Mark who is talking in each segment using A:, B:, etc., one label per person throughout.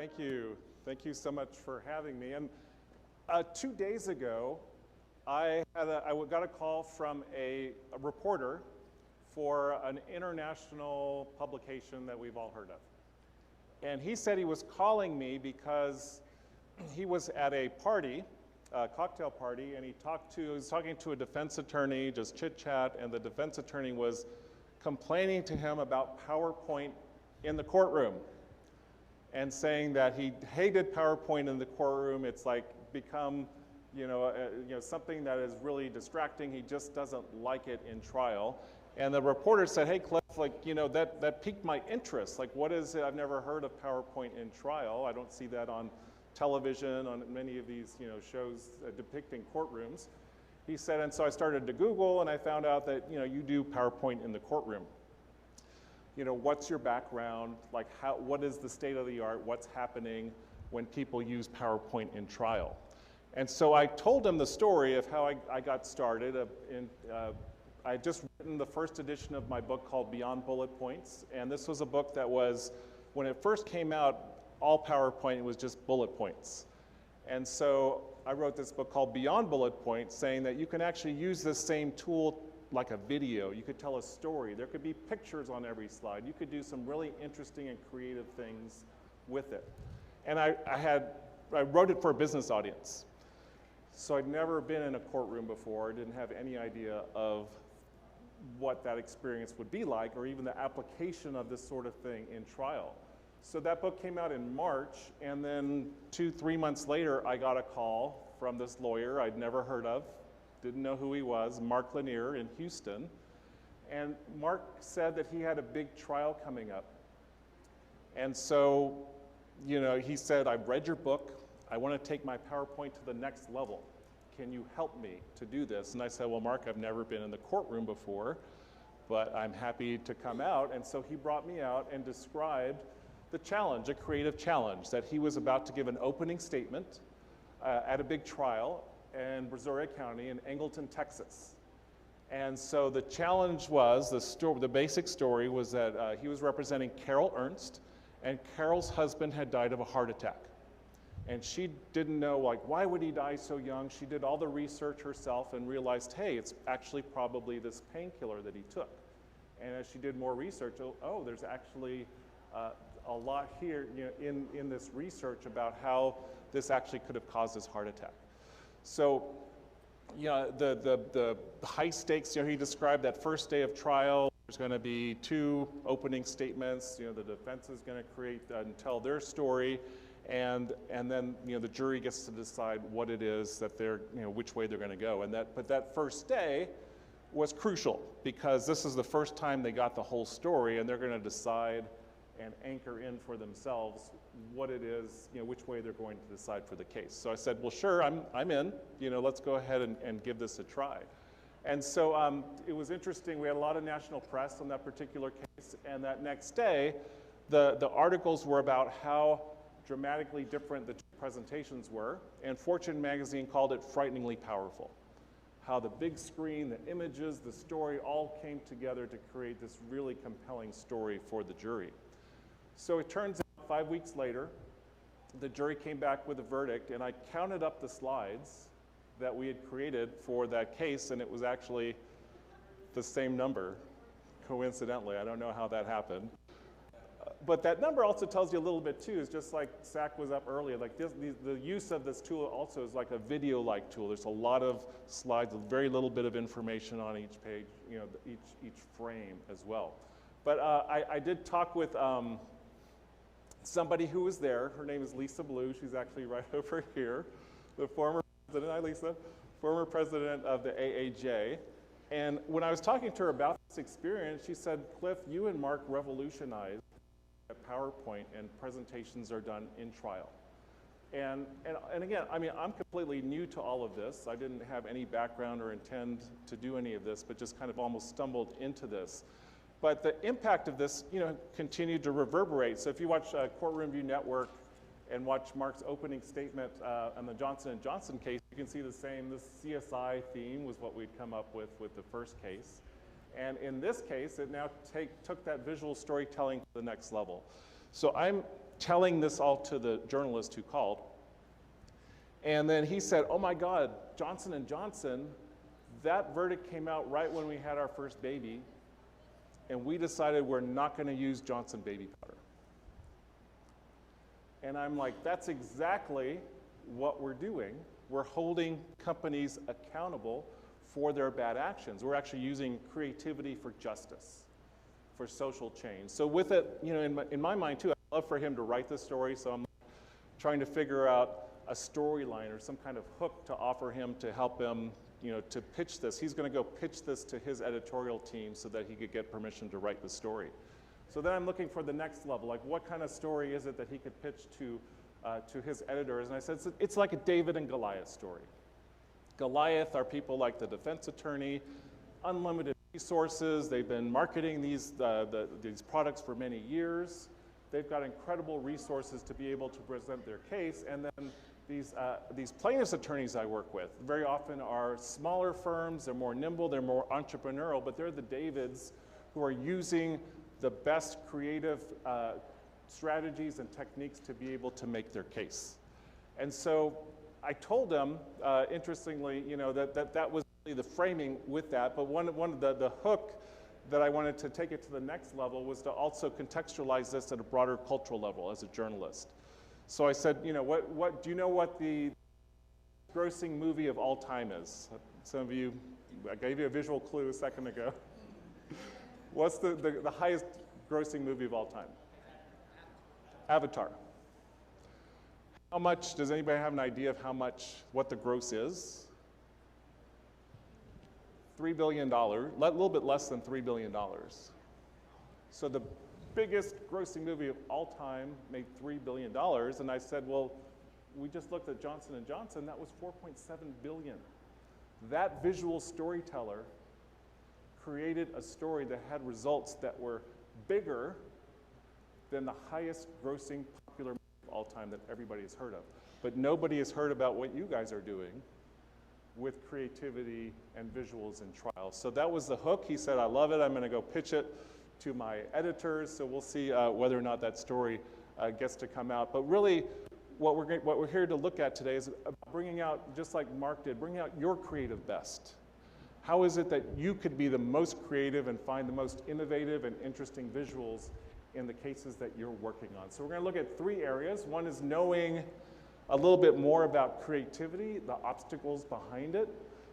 A: Thank you. Thank you so much for having me. And 2 days ago, I got a call from a reporter for an international publication that we've all heard of. And he said he was calling me because he was at a party, a cocktail party, and he was talking to a defense attorney, just chit-chat, and the defense attorney was complaining to him about PowerPoint in the courtroom and saying that he hated PowerPoint in the courtroom. It's like become something that is really distracting. He just doesn't like it in trial. And the reporter said, "Hey, Cliff, that piqued my interest. Like, what is it? I've never heard of PowerPoint in trial. I don't see that on television, on many of these shows depicting courtrooms." He said, and so I started to Google, and I found out that you do PowerPoint in the courtroom. What's your background? Like, what is the state of the art? What's happening when people use PowerPoint in trial? And so I told him the story of how I got started. I had just written the first edition of my book called Beyond Bullet Points, and this was a book that was, when it first came out, all PowerPoint, it was just bullet points. And so I wrote this book called Beyond Bullet Points, saying that you can actually use this same tool like a video. You could tell a story. There could be pictures on every slide. You could do some really interesting and creative things with it. And I wrote it for a business audience. So I'd never been in a courtroom before, didn't have any idea of what that experience would be like, or even the application of this sort of thing in trial. So that book came out in March, and then 2-3 months later, I got a call from this lawyer I'd never heard of, didn't know who he was, Mark Lanier in Houston. And Mark said that he had a big trial coming up. And so, he said, "I've read your book. I want to take my PowerPoint to the next level. Can you help me to do this?" And I said, "Well, Mark, I've never been in the courtroom before, but I'm happy to come out." And so he brought me out and described the challenge, a creative challenge, that he was about to give an opening statement at a big trial in Brazoria County in Angleton, Texas. And so the challenge was, the basic story was that he was representing Carol Ernst, and Carol's husband had died of a heart attack. And she didn't know, why would he die so young? She did all the research herself and realized, hey, it's actually probably this painkiller that he took. And as she did more research, there's actually a lot here in this research about how this actually could have caused his heart attack. So, the high stakes, he described that first day of trial. There's going to be 2 opening statements. The defense is going to create and tell their story. And then the jury gets to decide what it is that they're, which way they're going to go. But that first day was crucial because this is the first time they got the whole story, and they're going to decide and anchor in for themselves what it is, which way they're going to decide for the case. So I said, well, sure, I'm in. Let's go ahead and give this a try. And so it was interesting. We had a lot of national press on that particular case, and that next day, the articles were about how dramatically different the 2 presentations were, and Fortune magazine called it frighteningly powerful. How the big screen, the images, the story all came together to create this really compelling story for the jury. So it turns out 5 weeks later, the jury came back with a verdict, and I counted up the slides that we had created for that case, and it was actually the same number, coincidentally. I don't know how that happened. But that number also tells you a little bit too, is just like Zach was up earlier, the use of this tool also is like a video-like tool. There's a lot of slides, very little bit of information on each page, each frame as well. But I did talk with somebody who was there. Her name is Lisa Blue. She's actually right over here, the former president, hi Lisa, former president of the AAJ. And when I was talking to her about this experience, she said, "Cliff, you and Mark revolutionized PowerPoint, and presentations are done in trial." And again, I'm completely new to all of this. I didn't have any background or intend to do any of this, but just kind of almost stumbled into this. But the impact of this, continued to reverberate. So if you watch Courtroom View Network and watch Mark's opening statement on the Johnson & Johnson case, you can see the same. This CSI theme was what we'd come up with the first case. And in this case, it now took that visual storytelling to the next level. So I'm telling this all to the journalist who called. And then he said, oh my God, Johnson & Johnson, that verdict came out right when we had our first baby, and we decided we're not going to use Johnson baby powder. And I'm like, that's exactly what we're doing. We're holding companies accountable for their bad actions. We're actually using creativity for justice, for social change. So with it, you know, in my mind too, I'd love for him to write this story, so I'm trying to figure out a storyline or some kind of hook to offer him to help him, you know, to pitch this. He's going to go pitch this to his editorial team so that he could get permission to write the story. So then I'm looking for the next level, like what kind of story is it that he could pitch to his editors? And I said, it's like a David and Goliath story. Goliath are people like the defense attorney, unlimited resources. They've been marketing these products for many years. They've got incredible resources to be able to present their case. And then these plaintiffs' attorneys I work with very often are smaller firms. They're more nimble. They're more entrepreneurial. But they're the Davids who are using the best creative strategies and techniques to be able to make their case. And so I told them, interestingly, you know, that was really the framing with that. But one of the hook that I wanted to take it to the next level was to also contextualize this at a broader cultural level as a journalist. So I said, you know, what do you know what the grossing movie of all time is? Some of you, I gave you a visual clue a second ago. What's the highest grossing movie of all time? Avatar. How much, does anybody have an idea of what the gross is? $3 billion, a little bit less than $3 billion. So the biggest grossing movie of all time made $3 billion, and I said, well, we just looked at Johnson & Johnson, that was $4.7 billion. That visual storyteller created a story that had results that were bigger than the highest grossing popular movie of all time that everybody has heard of. But nobody has heard about what you guys are doing with creativity and visuals and trials. So that was the hook. He said, I love it. I'm going to go pitch it to my editors. So we'll see whether or not that story gets to come out. But really, what we're here to look at today is bringing out, just like Mark did, bringing out your creative best. How is it that you could be the most creative and find the most innovative and interesting visuals in the cases that you're working on? So we're going to look at 3 areas. One is knowing a little bit more about creativity, the obstacles behind it.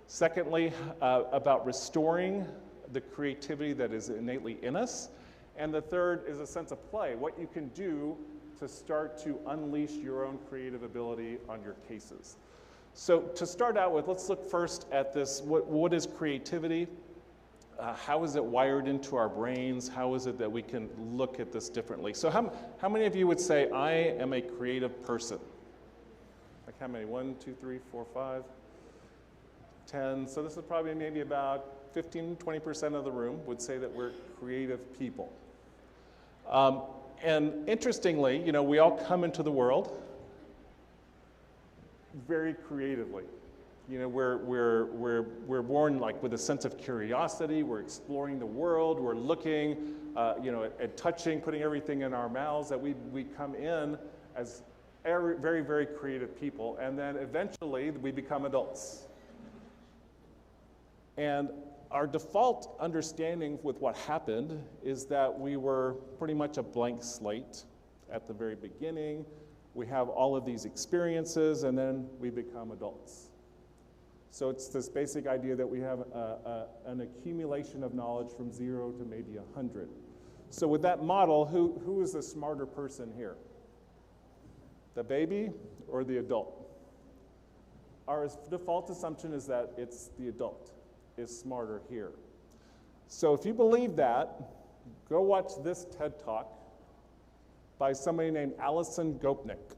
A: Secondly, about restoring the creativity that is innately in us. And the third is a sense of play, what you can do to start to unleash your own creative ability on your cases. So to start out with, let's look first at this, what is creativity? How is it wired into our brains? How is it that we can look at this differently? So how many of you would say, I am a creative person? Like how many? 1, 2, 3, 4, 5, 10. So this is probably maybe about 15, 20% of the room would say that we're creative people. And interestingly, you know, we all come into the world very creatively. You know, we're born like with a sense of curiosity. We're exploring the world. We're looking, you know, at touching, putting everything in our mouths. That we come in as very, very creative people, and then eventually we become adults. And our default understanding with what happened is that we were pretty much a blank slate at the very beginning. We have all of these experiences, and then we become adults. So it's this basic idea that we have an accumulation of knowledge from 0 to maybe 100. So with that model, who is the smarter person here? The baby or the adult? Our default assumption is that it's the adult is smarter here. So if you believe that, go watch this TED Talk by somebody named Alison Gopnik.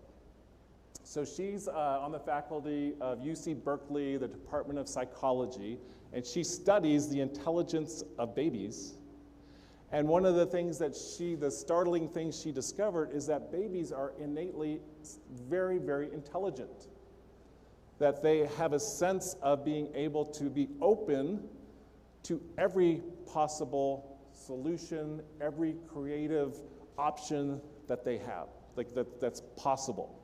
A: So she's on the faculty of UC Berkeley, the Department of Psychology, and she studies the intelligence of babies. And one of the things that the startling things she discovered is that babies are innately very, very intelligent. That they have a sense of being able to be open to every possible solution, every creative option that they have. like that's possible.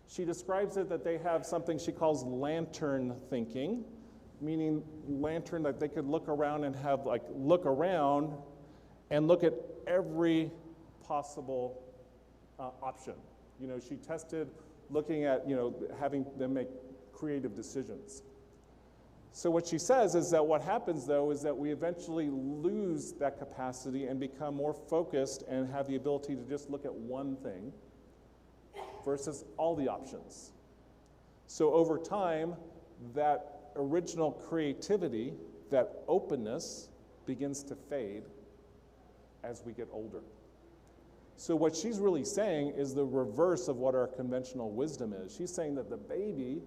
A: She describes it that they have something she calls lantern thinking, meaning lantern that they could look around and have like look around and look at every possible option. You know, she tested looking at, you know, having them make creative decisions. So what she says is that what happens though is that we eventually lose that capacity and become more focused and have the ability to just look at one thing versus all the options. So over time, that original creativity, that openness begins to fade as we get older. So what she's really saying is the reverse of what our conventional wisdom is. She's saying that the baby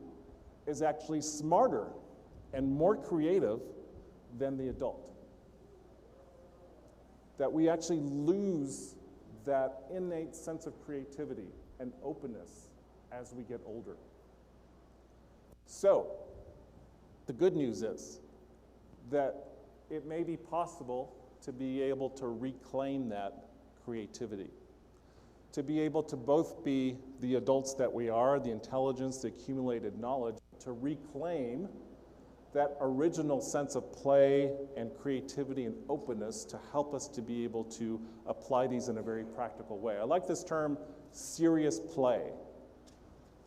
A: is actually smarter and more creative than the adult. That we actually lose that innate sense of creativity and openness as we get older. So, the good news is that it may be possible to be able to reclaim that creativity. To be able to both be the adults that we are, the intelligence, the accumulated knowledge, to reclaim that original sense of play and creativity and openness to help us to be able to apply these in a very practical way. I like this term, serious play.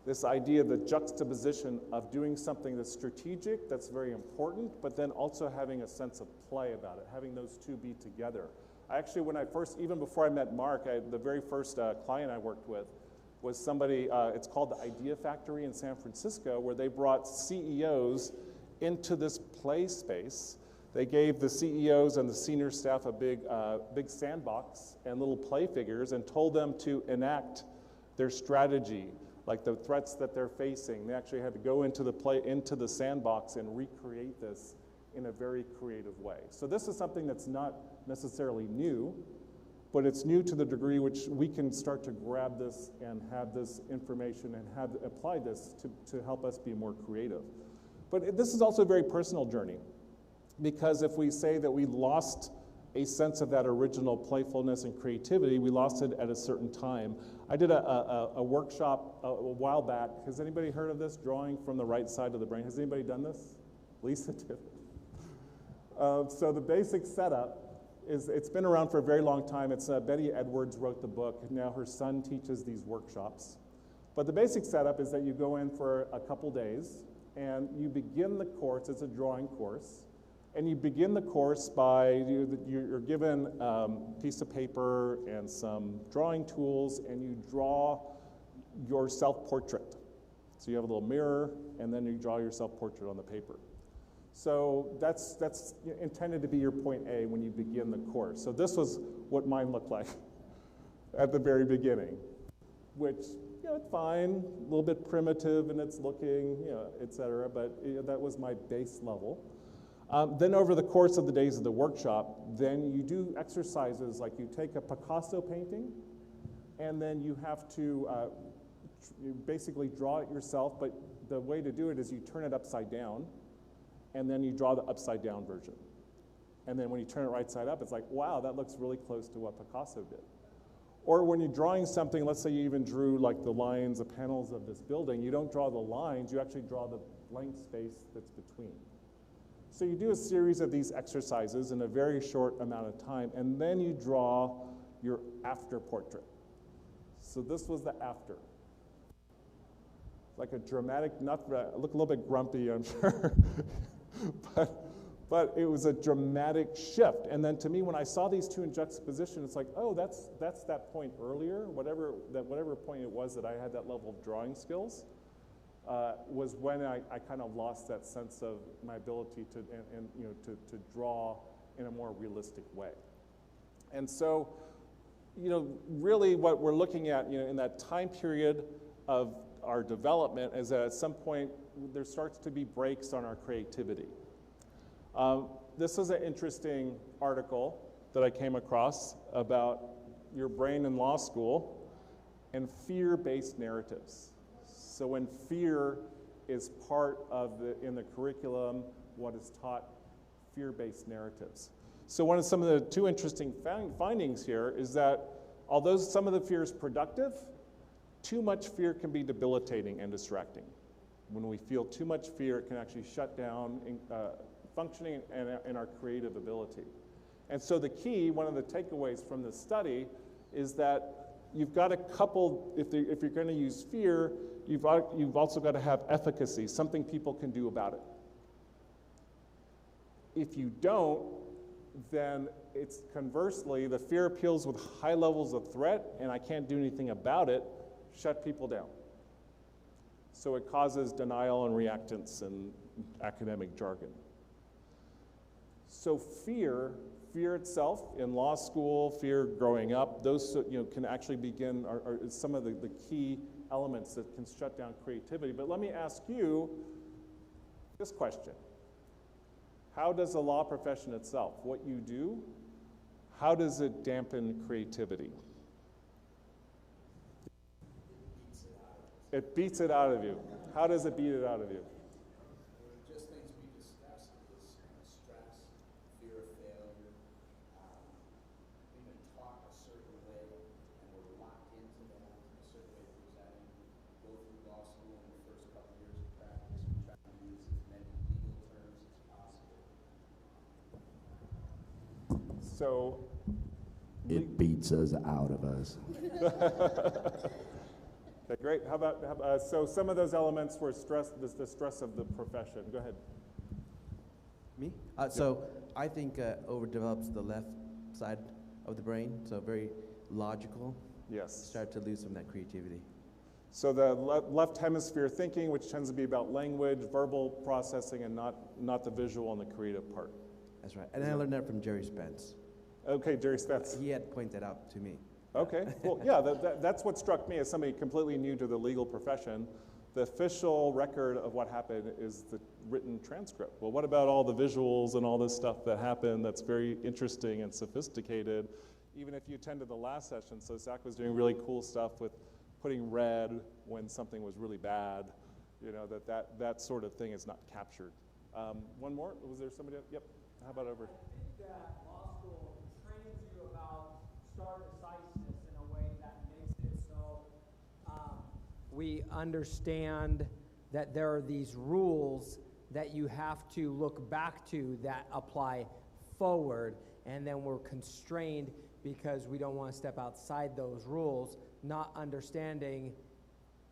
A: This idea of the juxtaposition of doing something that's strategic, that's very important, but then also having a sense of play about it, having those two be together. Actually, when I first, even before I met Mark, the very first client I worked with was somebody, it's called the Idea Factory in San Francisco, where they brought CEOs into this play space. They gave the CEOs and the senior staff a big sandbox and little play figures and told them to enact their strategy, like the threats that they're facing. They actually had to go into the sandbox and recreate this in a very creative way. So this is something that's not necessarily new, but it's new to the degree which we can start to grab this and have this information and apply this to help us be more creative. But this is also a very personal journey, because if we say that we lost a sense of that original playfulness and creativity, we lost it at a certain time. I did a workshop a while back. Has anybody heard of this, drawing from the right side of the brain? Has anybody done this? Lisa did. So the basic setup is, it's been around for a very long time. It's Betty Edwards wrote the book. Now her son teaches these workshops. But the basic setup is that you go in for a couple days, and you begin the course. It's a drawing course. And you begin the course by, you're given a piece of paper and some drawing tools, and you draw your self-portrait. So you have a little mirror, and then you draw your self-portrait on the paper. So that's intended to be your point A when you begin the course. So this was what mine looked like at the very beginning, which, you know, it's fine, a little bit primitive in its looking, you know, et cetera, but that was my base level. Then over the course of the days of the workshop, then you do exercises like you take a Picasso painting, and then you have to you basically draw it yourself, but the way to do it is you turn it upside down, and then you draw the upside down version. And then when you turn it right side up, it's like, wow, that looks really close to what Picasso did. Or when you're drawing something, let's say you even drew like the lines, the panels of this building, you don't draw the lines, you actually draw the blank space that's between. So you do a series of these exercises in a very short amount of time, and then you draw your after portrait. So this was the after. Like a dramatic, I look a little bit grumpy, I'm sure, but it was a dramatic shift. And then to me, when I saw these two in juxtaposition, it's like, oh, that's that point earlier, whatever point it was that I had that level of drawing skills. Was when I kind of lost that sense of my ability to draw in a more realistic way. And so, really what we're looking at, in that time period of our development is that at some point there starts to be breaks on our creativity. This is an interesting article that I came across about your brain in law school and fear-based narratives. So when fear is part of in the curriculum, what is taught, fear-based narratives. So some of the two interesting findings here is that although some of the fear is productive, Too much fear can be debilitating and distracting. When we feel too much fear, it can actually shut down functioning and our creative ability. And so the key, one of the takeaways from this study, is that you've got to couple, if you're going to use fear, you've also got to have efficacy, something people can do about it. If you don't, then it's conversely, the fear appeals with high levels of threat, and I can't do anything about it, shut people down. So it causes denial and reactance and academic jargon. So fear itself in law school, fear growing up, those can actually begin, are some of the key elements that can shut down creativity. But let me ask you this question. How does the law profession itself, what you do, how does it dampen creativity? It beats it out of you. How does it beat it out of you?
B: Just things we discussed is stress, fear of failure. We've been taught a certain way, and we're locked into that, a certain way of presenting. Go through law school in the first couple of years of practice, we try to use as many legal terms as possible.
A: So
C: it beats us out of us.
A: Okay, great. How about so some of those elements were the stress of the profession. Go ahead.
D: Me? So I think overdevelops the left side of the brain, so very logical.
A: Yes.
D: Start to lose some of that creativity.
A: So the left hemisphere thinking, which tends to be about language, verbal processing, and not the visual and the creative part.
D: That's right. And I learned that from Jerry Spence.
A: Okay, Jerry Spence.
D: He had pointed that out to me.
A: Okay, well, yeah, that's what struck me as somebody completely new to the legal profession. The official record of what happened is the written transcript. Well, what about all the visuals and all this stuff that happened that's very interesting and sophisticated? Even if you attended the last session, so Zach was doing really cool stuff with putting red when something was really bad, that sort of thing is not captured. One more, was there somebody else? Yep, how about over?
E: I think that law school trains you about stare decisis in a way that makes it so we understand that there are these rules that you have to look back to that apply forward, and then we're constrained because we don't want to step outside those rules, not understanding,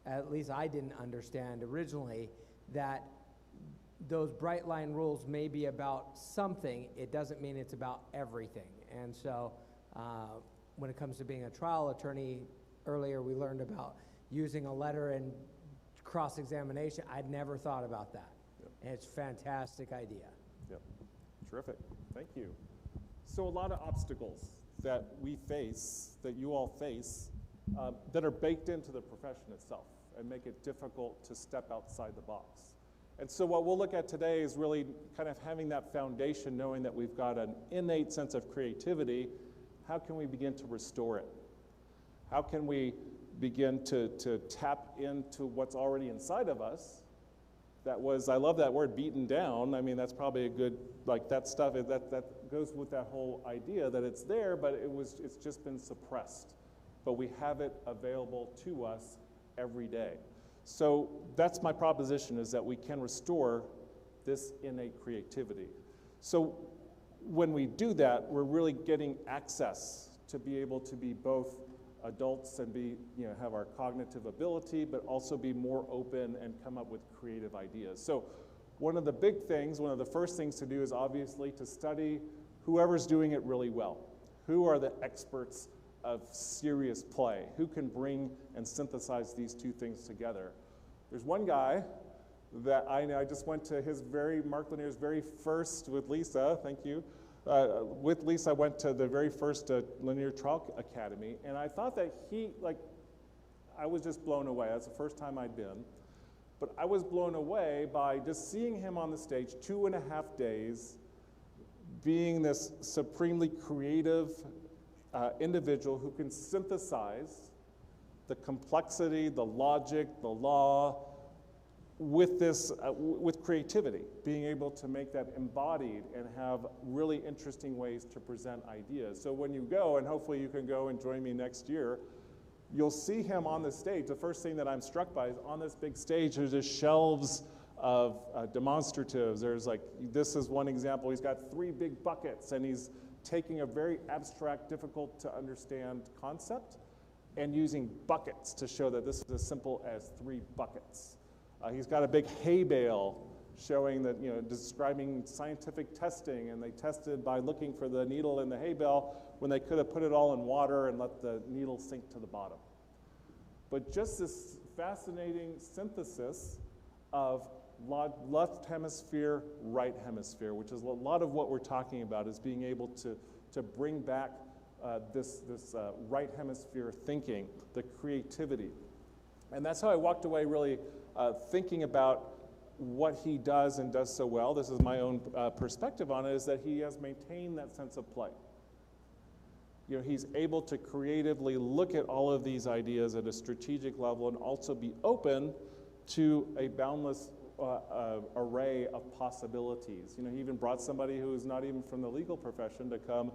E: at least I didn't understand originally, that those bright line rules may be about something. It doesn't mean it's about everything. And so when it comes to being a trial attorney, earlier we learned about using a letter and cross-examination. I'd never thought about that.
A: Yep.
E: And it's a fantastic idea.
A: Yep, terrific, thank you. So a lot of obstacles that we face, that you all face, that are baked into the profession itself and make it difficult to step outside the box. And so what we'll look at today is really kind of having that foundation, knowing that we've got an innate sense of creativity. How can we begin to restore it? How can we begin to tap into what's already inside of us? That was, I love that word, beaten down. I mean, that's probably a good, that stuff, that goes with that whole idea that it's there, but it's just been suppressed. But we have it available to us every day. So that's my proposition, is that we can restore this innate creativity. So when we do that, we're really getting access to be able to be both adults and have our cognitive ability, but also be more open and come up with creative ideas. So one of the big things, one of the first things to do is obviously to study whoever's doing it really well. Who are the experts of serious play? Who can bring and synthesize these two things together? There's one guy that I know. I just went to Mark Lanier's very first, with Lisa, thank you. With Lisa, I went to the very first Lanier Trial Academy, and I thought that I was just blown away. That's the first time I'd been. But I was blown away by just seeing him on the stage 2.5 days, being this supremely creative individual who can synthesize the complexity, the logic, the law, with creativity, being able to make that embodied and have really interesting ways to present ideas. So when you go, and hopefully you can go and join me next year, you'll see him on the stage. The first thing that I'm struck by is on this big stage, there's just shelves of demonstratives. There's like, this is one example. He's got 3 big buckets, and he's taking a very abstract, difficult to understand concept and using buckets to show that this is as simple as 3 buckets. He's got a big hay bale showing that, describing scientific testing, and they tested by looking for the needle in the hay bale when they could have put it all in water and let the needle sink to the bottom. But just this fascinating synthesis of left hemisphere, right hemisphere, which is a lot of what we're talking about, is being able to bring back this right hemisphere thinking, the creativity. And that's how I walked away really thinking about what he does and does so well. This is my own perspective on it, is that he has maintained that sense of play. He's able to creatively look at all of these ideas at a strategic level and also be open to a boundless array of possibilities. He even brought somebody who is not even from the legal profession to come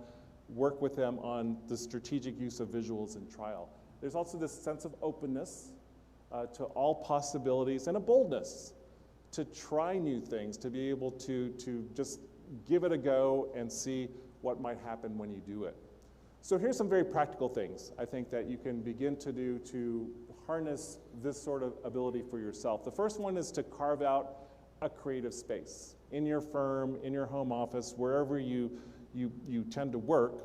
A: work with him on the strategic use of visuals in trial. There's also this sense of openness to all possibilities and a boldness to try new things, to be able to just give it a go and see what might happen when you do it. So here's some very practical things I think that you can begin to do to harness this sort of ability for yourself. The first one is to carve out a creative space in your firm, in your home office, wherever you tend to work,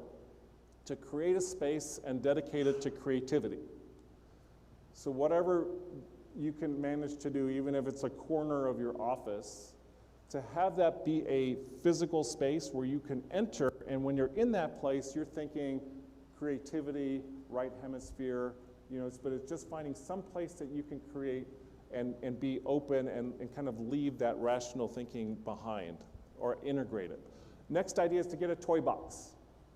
A: to create a space and dedicate it to creativity. So whatever you can manage to do, even if it's a corner of your office, to have that be a physical space where you can enter, and when you're in that place, you're thinking creativity, right hemisphere, but it's just finding some place that you can create and be open and kind of leave that rational thinking behind or integrate it. Next idea is to get a toy box.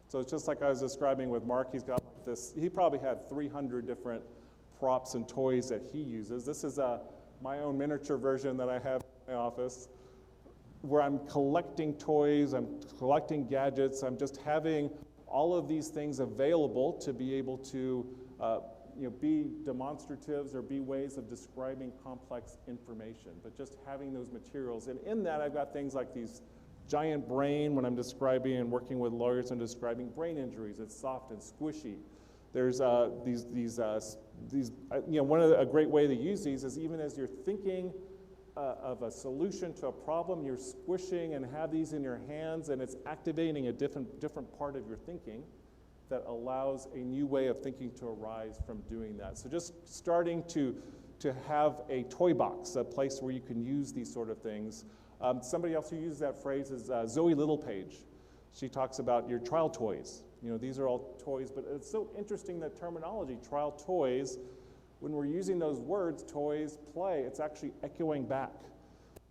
A: So it's just like I was describing with Mark. He's got this, he probably had 300 different props and toys that he uses. This is my own miniature version that I have in my office, where I'm collecting toys, I'm collecting gadgets, I'm just having all of these things available to be able to be demonstratives or be ways of describing complex information, but just having those materials. And in that, I've got things like these giant brain when I'm describing and working with lawyers and describing brain injuries. It's soft and squishy. There's a great way to use these is even as you're thinking of a solution to a problem, you're squishing and have these in your hands, and it's activating a different part of your thinking that allows a new way of thinking to arise from doing that. So just starting to have a toy box, a place where you can use these sort of things. Somebody else who uses that phrase is Zoe Littlepage. She talks about your trial toys. These are all toys, but it's so interesting that terminology, trial toys, when we're using those words, toys, play, it's actually echoing back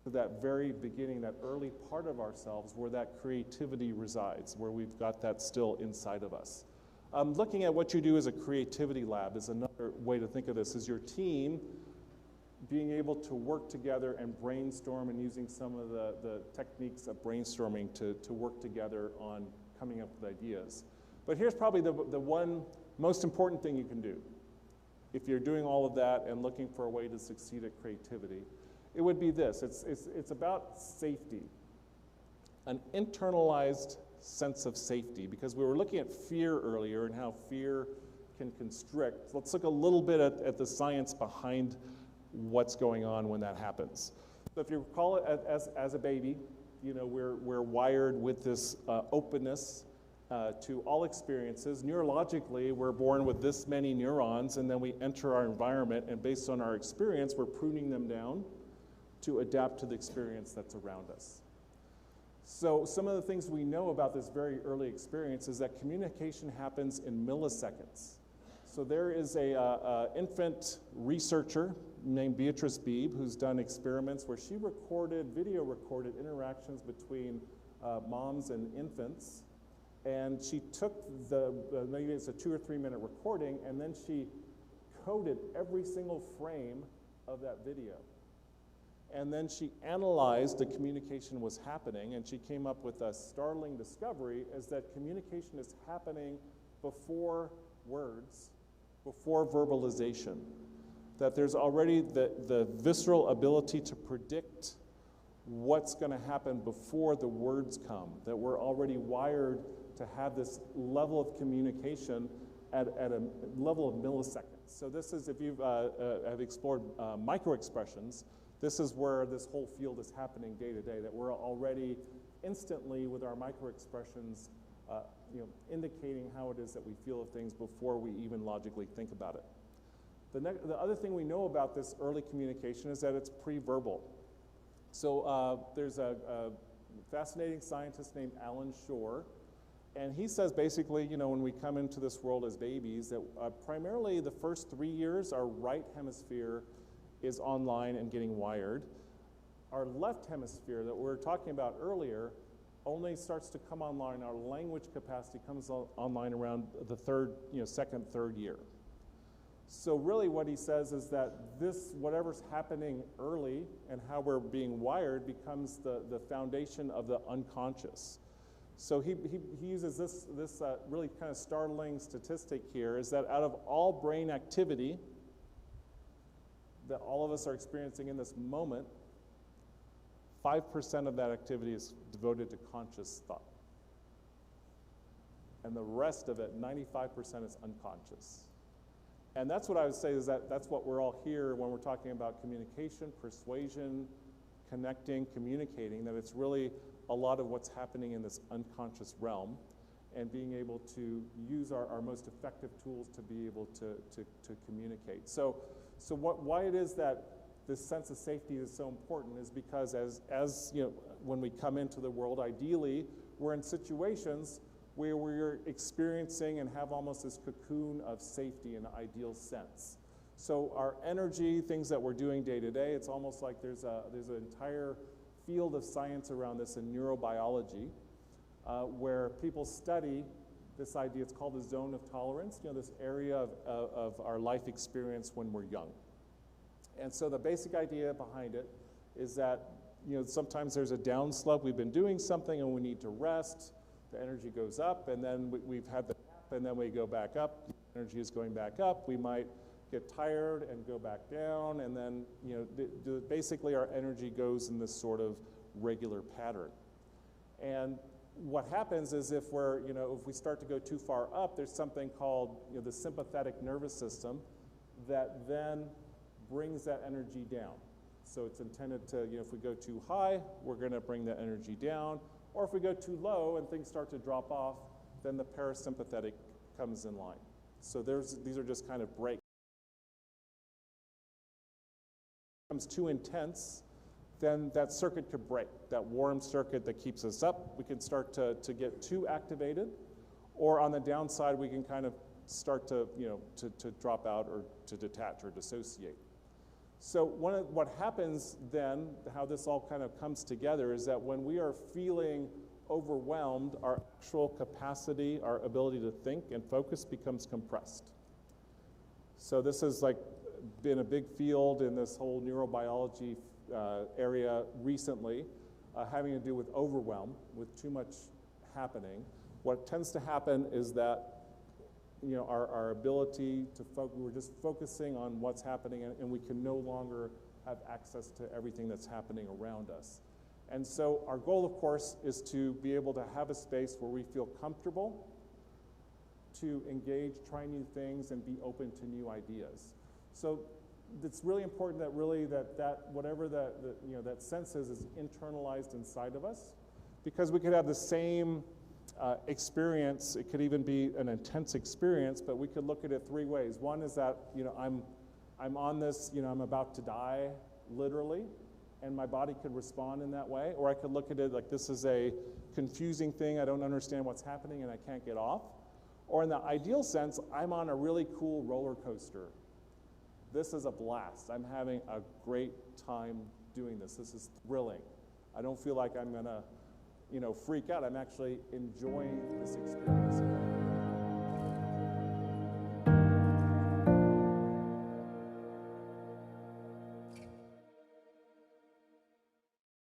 A: to that very beginning, that early part of ourselves where that creativity resides, where we've got that still inside of us. Looking at what you do as a creativity lab is another way to think of this, is your team being able to work together and brainstorm and using some of the techniques of brainstorming to work together on coming up with ideas. But here's probably the one most important thing you can do. If you're doing all of that and looking for a way to succeed at creativity, it would be this. It's about safety, an internalized sense of safety, because we were looking at fear earlier and how fear can constrict. Let's look a little bit at the science behind what's going on when that happens. So if you recall it as a baby, we're wired with this openness to all experiences. Neurologically, we're born with this many neurons, and then we enter our environment, and based on our experience, we're pruning them down to adapt to the experience that's around us. So some of the things we know about this very early experience is that communication happens in milliseconds. So there is a infant researcher named Beatrice Beebe who's done experiments where she video recorded interactions between moms and infants. And she took maybe it's a 2 or 3 minute recording, and then she coded every single frame of that video. And then she analyzed the communication was happening, and she came up with a startling discovery, is that communication is happening before words before verbalization. That there's already the visceral ability to predict what's going to happen before the words come, that we're already wired to have this level of communication at a level of milliseconds. So this is, if you've have explored microexpressions, this is where this whole field is happening day to day, that we're already instantly with our microexpressions indicating how it is that we feel of things before we even logically think about it. The other thing we know about this early communication is that it's pre-verbal. So there's a fascinating scientist named Alan Shore, and he says basically, when we come into this world as babies, that primarily the first 3 years, our right hemisphere is online and getting wired. Our left hemisphere that we were talking about earlier only starts to come online. Our language capacity comes online around the second, third year. So really what he says is that whatever's happening early and how we're being wired becomes the foundation of the unconscious. So he uses this really kind of startling statistic here, is that out of all brain activity that all of us are experiencing in this moment, 5% of that activity is devoted to conscious thought. And the rest of it, 95%, is unconscious. And that's what I would say is that's what we're all here when we're talking about communication, persuasion, connecting, communicating, that it's really a lot of what's happening in this unconscious realm, and being able to use our most effective tools to be able to communicate. So why it is that this sense of safety is so important is because as when we come into the world, ideally, we're in situations where we're experiencing and have almost this cocoon of safety in an ideal sense. So our energy, things that we're doing day to day, it's almost like there's an entire field of science around this in neurobiology, where people study this idea. It's called the zone of tolerance, this area of our life experience when we're young. And so the basic idea behind it is that sometimes there's a downslope. We've been doing something and we need to rest. The energy goes up, and then we've had the nap, and then we go back up. The energy is going back up. We might get tired and go back down, and then basically our energy goes in this sort of regular pattern. And what happens is if we start to go too far up, there's something called the sympathetic nervous system that then brings that energy down. So it's intended to, if we go too high, we're going to bring the energy down. Or if we go too low and things start to drop off, then the parasympathetic comes in line. So these are just kind of breaks. If it becomes too intense, then that circuit could break. That warm circuit that keeps us up, we can start to get too activated. Or on the downside, we can kind of start to drop out or to detach or dissociate. So what happens then, how this all kind of comes together, is that when we are feeling overwhelmed, our actual capacity, our ability to think and focus becomes compressed. So this has been a big field in this whole neurobiology area recently, having to do with overwhelm, with too much happening. What tends to happen is that our ability to focus, we're just focusing on what's happening, and we can no longer have access to everything that's happening around us. And so our goal, of course, is to be able to have a space where we feel comfortable to engage, try new things, and be open to new ideas. So it's really important that whatever that sense is internalized inside of us, because we could have the same experience. It could even be an intense experience, but we could look at it three ways. One is that I'm on this, I'm about to die, literally, and my body could respond in that way. Or I could look at it like this is a confusing thing. I don't understand what's happening and I can't get off. Or in the ideal sense, I'm on a really cool roller coaster. This is a blast. I'm having a great time doing this. This is thrilling. I don't feel like I'm gonna freak out. I'm actually enjoying this experience.